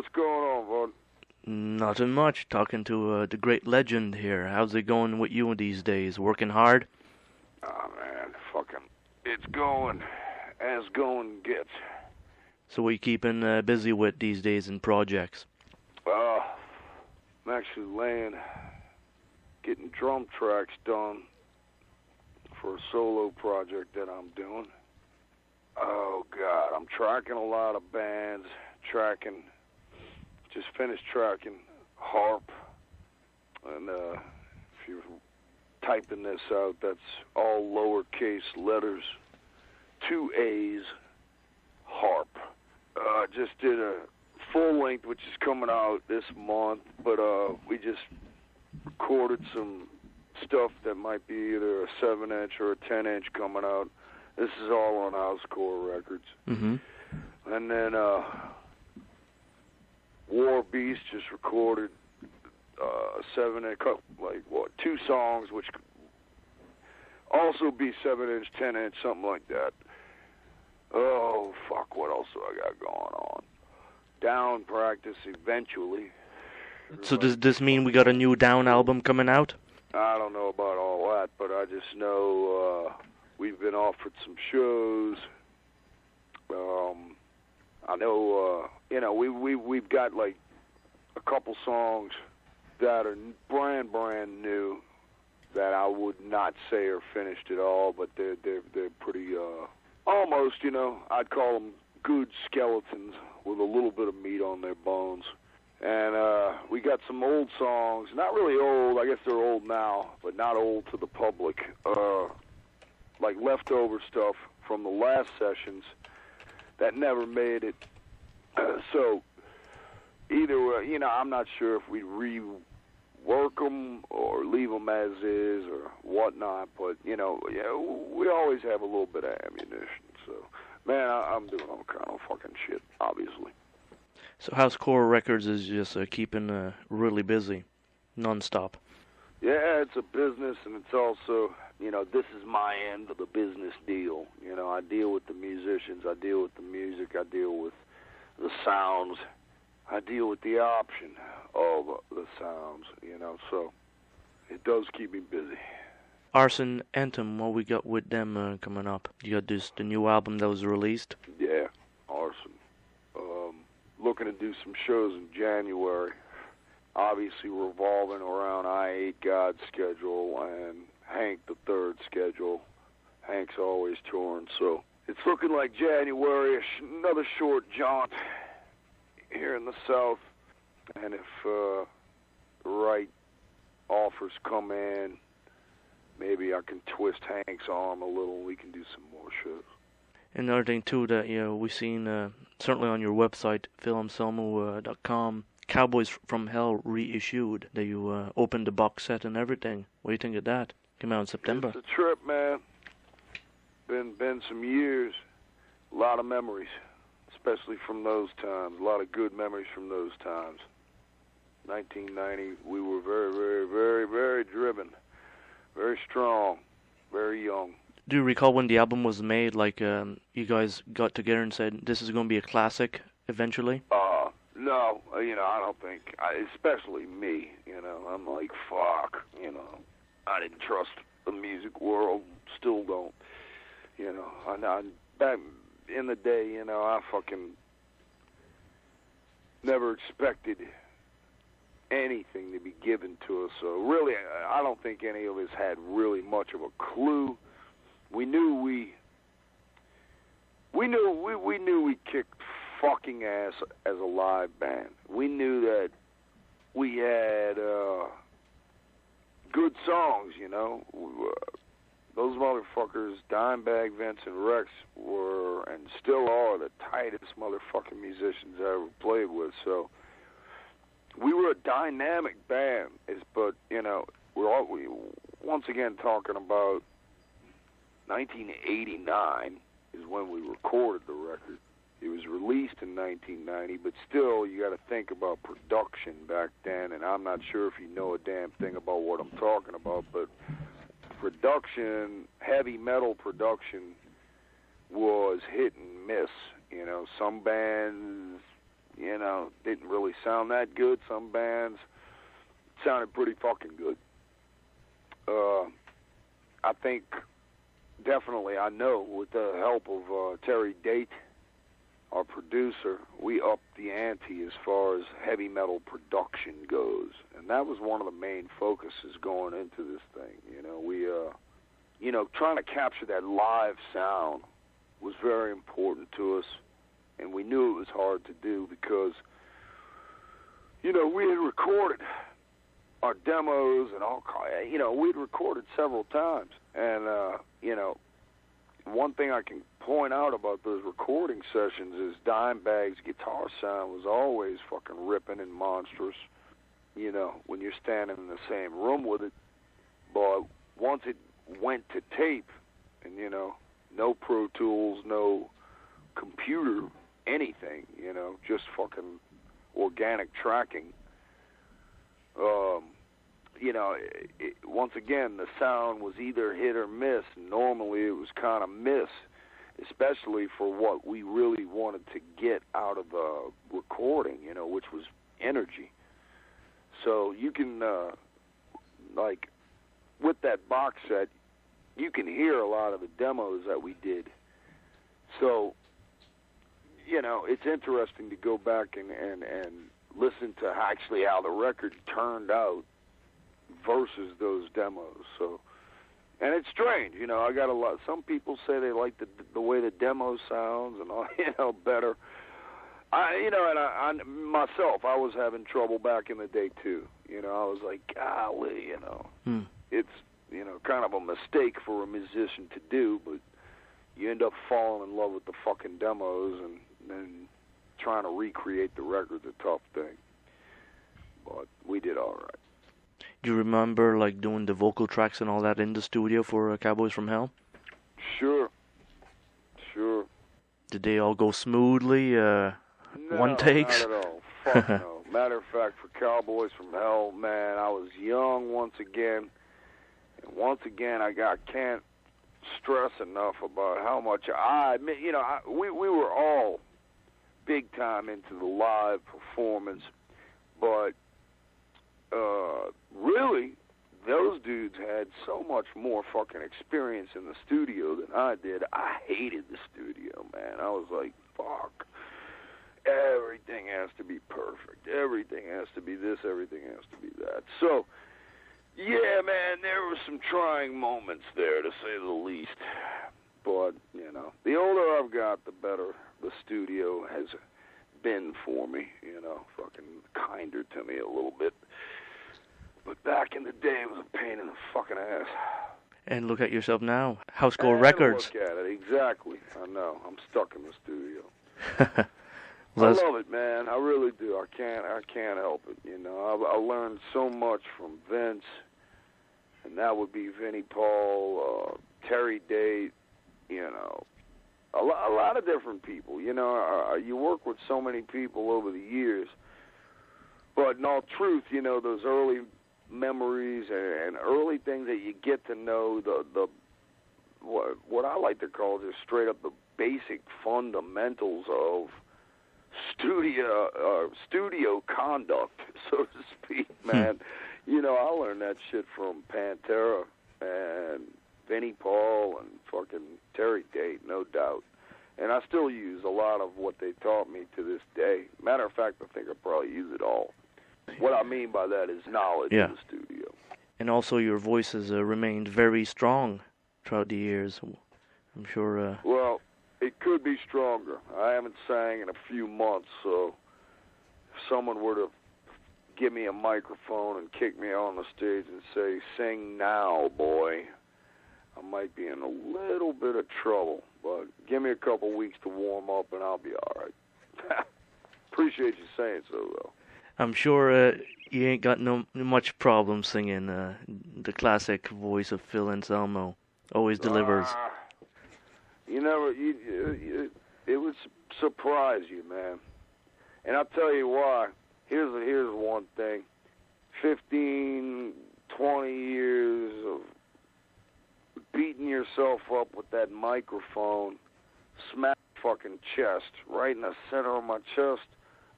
What's going on, bud? Nothing much. Talking to the great legend here. How's it going with you these days? Working hard? Oh, man, fucking, it's going as going gets. So what are you keeping busy with these days in projects? I'm actually getting drum tracks done for a solo project that I'm doing. Oh, God, I'm tracking a lot of bands, just finished tracking Harp, and if you're typing this out, that's all lowercase letters, 2 A's, Harp. I just did a full length, which is coming out this month, but we just recorded some stuff that might be either a 7-inch or a 10-inch coming out. This is all on Housecore Records. Mm-hmm. And then War Beast just recorded 7-inch, like what, 2 songs, which could also be 7-inch, 10-inch, something like that. Oh, fuck, what else do I got going on? Down practice eventually. So does this mean we got a new Down album coming out? I don't know about all that, but I just know we've been offered some shows. I know, we've got like a couple songs that are brand new that I would not say are finished at all, but they're pretty almost, I'd call them good skeletons with a little bit of meat on their bones. And we got some old songs, not really old, I guess they're old now, but not old to the public, like leftover stuff from the last sessions that never made it. So either, I'm not sure if we rework them or leave them as is or whatnot, but, we always have a little bit of ammunition. So, man, I'm doing all kind of fucking shit, obviously. So Housecore Records is just keeping really busy, non-stop. Yeah, it's a business, and it's also, this is my end of the business deal. I deal with the musicians, I deal with the music, I deal with the sounds, I deal with the option of the sounds, so it does keep me busy. Arson Anthem, what we got with them coming up? You got the new album that was released? Yeah, Arson. Looking to do some shows in January, obviously revolving around I8 God's schedule and Hank the Third's schedule. Hank's always touring, so it's looking like January, another short jaunt here in the South, and if the right offers come in, maybe I can twist Hank's arm a little and we can do some more shows. Another thing too that we've seen certainly on your website, philanselmo.com, Cowboys from Hell reissued. That you opened the box set and everything. What do you think of that? Came out in September. It's a trip, man. Been some years, a lot of memories, especially from those times. A lot of good memories from those times. 1990, we were very, very, very, very driven, very strong, very young. Do you recall when the album was made, like you guys got together and said, this is going to be a classic eventually? No, I don't think, especially me, I'm like, fuck, I didn't trust the music world, still don't, I back in the day, I fucking never expected anything to be given to us, so really, I don't think any of us had really much of a clue. We knew we kicked fucking ass as a live band. We knew that we had good songs, Those motherfuckers, Dimebag, Vince, and Rex were and still are the tightest motherfucking musicians I ever played with. So we were a dynamic band, but we're once again talking about 1989 is when we recorded the record. It was released in 1990, but still, you got to think about production back then, and I'm not sure if you know a damn thing about what I'm talking about, but production, heavy metal production, was hit and miss. Some bands, you know, didn't really sound that good. Some bands sounded pretty fucking good. I think definitely, I know, with the help of Terry Date, our producer, we upped the ante as far as heavy metal production goes. And that was one of the main focuses going into this thing. You know, we, you know, trying to capture that live sound was very important to us. And we knew it was hard to do because, you know, we had recorded our demos and all, you know, we'd recorded several times. And, you know, one thing I can point out about those recording sessions is Dimebag's guitar sound was always fucking ripping and monstrous, you know, when you're standing in the same room with it. But once it went to tape, and, you know, no Pro Tools, no computer, anything, you know, just fucking organic tracking, you know, once again, the sound was either hit or miss. Normally it was kind of miss, especially for what we really wanted to get out of the recording, you know, which was energy. So you can, like, with that box set, you can hear a lot of the demos that we did. So, you know, it's interesting to go back and listen to actually how the record turned out versus those demos. So, and it's strange, you know, I got a lot, some people say they like the way the demo sounds and all, you know, better. You know, and I myself, I was having trouble back in the day too. You know, I was like, golly, you know, it's, you know, kind of a mistake for a musician to do, but you end up falling in love with the fucking demos, and then trying to recreate the record's a tough thing. But we did all right. Do you remember, like, doing the vocal tracks and all that in the studio for Cowboys from Hell? Sure. Did they all go smoothly? One takes? No, not at all. Fuck no. Matter of fact, for Cowboys from Hell, man, I was young once again. And once again, I can't stress enough about how much I admit, you know, we were all big time into the live performance, but really, those dudes had so much more fucking experience in the studio than I did. I hated the studio, man. I was like, fuck. Everything has to be perfect. Everything has to be this. Everything has to be that. So, yeah, man, there were some trying moments there, to say the least. But, you know, the older I've got, the better the studio has been for me, you know, fucking kinder to me a little bit. But back in the day, it was a pain in the fucking ass. And look at yourself now. Housecore Records. Look at it, exactly. I know. I'm stuck in the studio. I love it, man. I really do. I can't help it. You know, I learned so much from Vince, and that would be Vinnie Paul, Terry Date, you know, a lot of different people. You know, you work with so many people over the years, but in all truth, you know, those early memories and early things that you get to know, the what I like to call just straight up the basic fundamentals of studio conduct, so to speak, man. You know, I learned that shit from Pantera and Vinnie Paul and fucking Terry Date, no doubt. And I still use a lot of what they taught me to this day. Matter of fact, I think I probably use it all. What I mean by that is knowledge in the studio. And also your voice has remained very strong throughout the years. I'm sure... Well, it could be stronger. I haven't sang in a few months, so if someone were to give me a microphone and kick me on the stage and say, sing now, boy, I might be in a little bit of trouble. But give me a couple weeks to warm up and I'll be all right. Appreciate you saying so, though. I'm sure you ain't got no much problem singing the classic voice of Phil Anselmo. Always delivers. You never, it would surprise you, man. And I'll tell you why. Here's one thing. 15, 20 years of beating yourself up with that microphone, smack fucking chest, right in the center of my chest.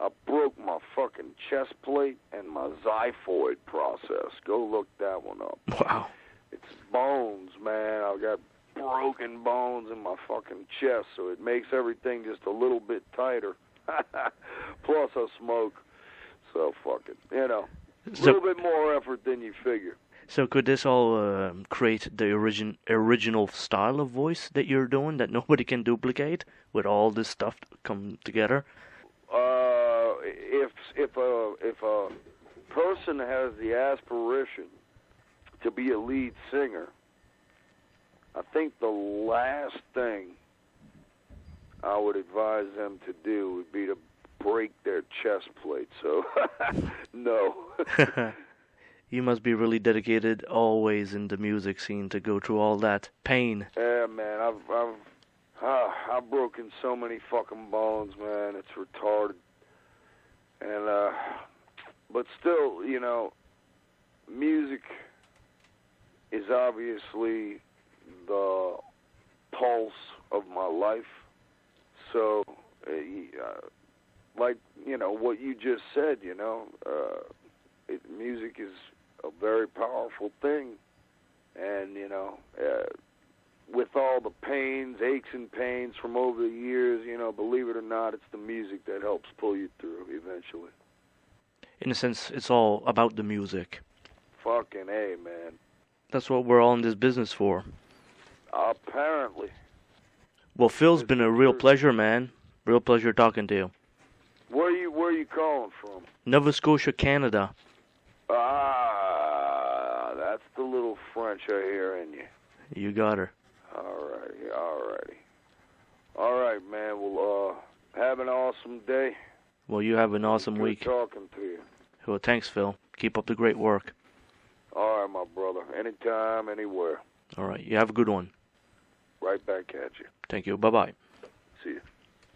I broke my fucking chest plate and my xiphoid process. Go look that one up. Wow. It's bones, man. I've got broken bones in my fucking chest, so it makes everything just a little bit tighter. Plus I smoke, so fuck it. You know, a little bit more effort than you figure. So could this all create the original style of voice that you're doing that nobody can duplicate with all this stuff come together? If a person has the aspiration to be a lead singer, I think the last thing I would advise them to do would be to break their chest plate. So, no. You must be really dedicated always in the music scene to go through all that pain. Yeah, man. I've broken so many fucking bones, man. It's retarded. And but still, you know, music is obviously the pulse of my life. So, like, you know, what you just said, you know, music is a very powerful thing. And, you know, with all the pains, aches and pains from over the years, you know, believe it or not, it's the music that helps pull you through eventually. In a sense, it's all about the music. Fucking A, man. That's what we're all in this business for. Apparently. Well, Phil's been a real pleasure, man. Real pleasure talking to you. Where are you calling from? Nova Scotia, Canada. Ah, that's the little French I hear in you. You got her. Alrighty. All right, man. Well, have an awesome day. Well, you have an awesome week. Good talking to you. Well, thanks, Phil. Keep up the great work. All right, my brother. Anytime, anywhere. All right. You have a good one. Right back at you. Thank you. Bye-bye.